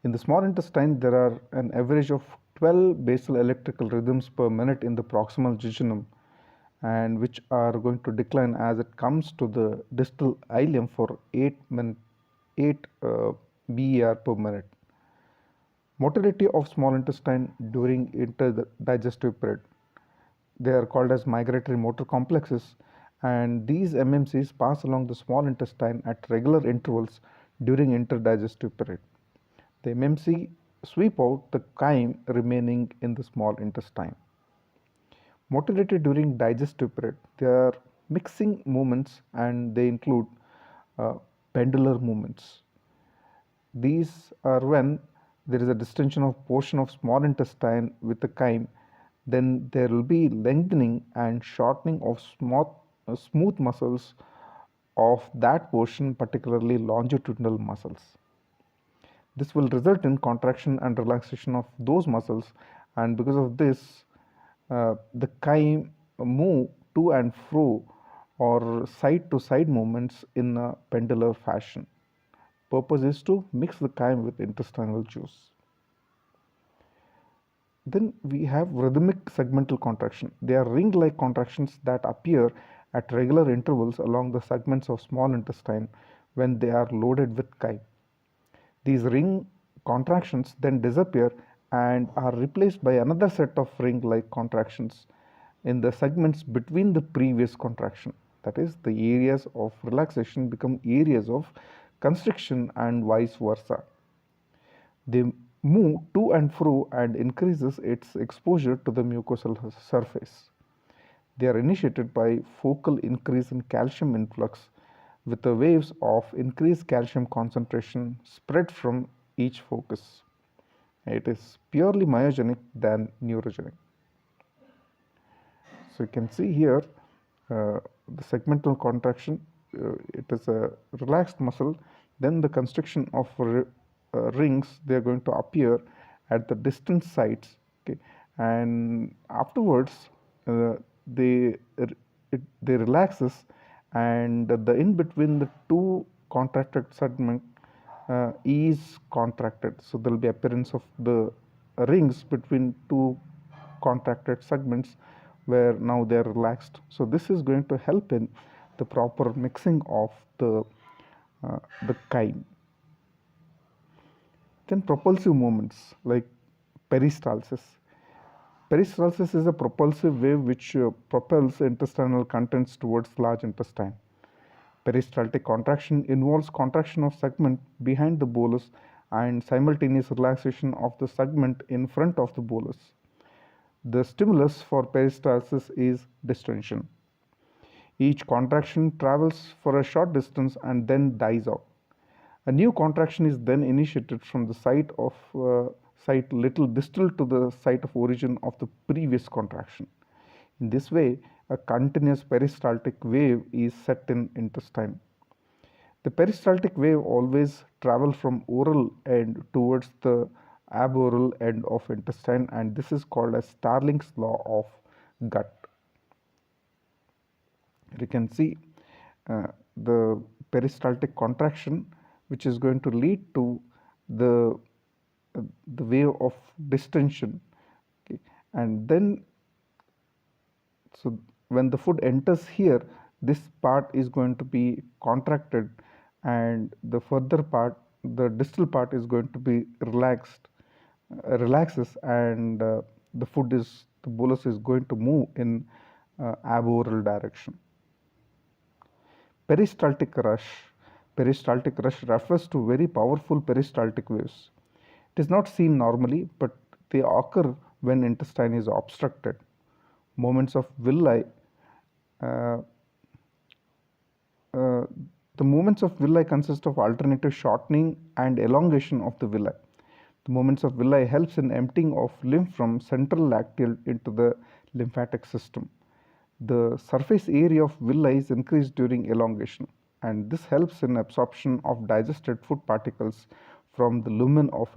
In the small intestine, there are an average of 12 basal electrical rhythms per minute in the proximal jejunum, and which are going to decline as it comes to the distal ileum for 8 BER per minute. Motility of small intestine during interdigestive period. They are called as migratory motor complexes, and these MMCs pass along the small intestine at regular intervals during interdigestive period. The MMC sweep out the chyme remaining in the small intestine. Motility during digestive period. They are mixing movements and they include uh, pendular movements. These are when there is a distension of portion of small intestine with the chyme, then there will be lengthening and shortening of smooth muscles of that portion, particularly longitudinal muscles. This will result in contraction and relaxation of those muscles, and because of this, the chyme move to and fro or side to side movements in a pendular fashion. Purpose is to mix the chyme with intestinal juice. Then we have rhythmic segmental contraction. They are ring-like contractions that appear at regular intervals along the segments of small intestine when they are loaded with chyme. These ring contractions then disappear and are replaced by another set of ring-like contractions in the segments between the previous contraction. That is, the areas of relaxation become areas of constriction and vice versa. They move to and fro and increases its exposure to the mucosal surface. They are initiated by focal increase in calcium influx with the waves of increased calcium concentration spread from each focus. It is purely myogenic than neurogenic. So you can see here the segmental contraction, it is a relaxed muscle, then the constriction of rings, they are going to appear at the distant sites, okay, and afterwards they they relaxes, and the in between the two contracted segment is contracted, so there will be appearance of the rings between two contracted segments where now they are relaxed. So this is going to help in the proper mixing of the chyme. Then propulsive movements like peristalsis. Peristalsis is a propulsive wave which propels intestinal contents towards large intestine. Peristaltic contraction involves contraction of segment behind the bolus and simultaneous relaxation of the segment in front of the bolus. The stimulus for peristalsis is distension. Each contraction travels for a short distance and then dies out. A new contraction is then initiated from the site little distal to the site of origin of the previous contraction. In this way, a continuous peristaltic wave is set in intestine. The peristaltic wave always travels from oral end towards the aboral end of intestine, and this is called as Starling's law of gut. You can see the peristaltic contraction which is going to lead to the wave of distension, okay. And then so when the food enters here, this part is going to be contracted and the further part, the distal part, is going to be relaxes, and the bolus is going to move in aboral direction. Peristaltic rush. Peristaltic rush refers to very powerful peristaltic waves. It is not seen normally, but they occur when intestine is obstructed. Moments of villi. The movements of villi consist of alternative shortening and elongation of the villi. The movements of villi helps in emptying of lymph from central lacteal into the lymphatic system. The surface area of villi is increased during elongation, and this helps in absorption of digested food particles from the lumen of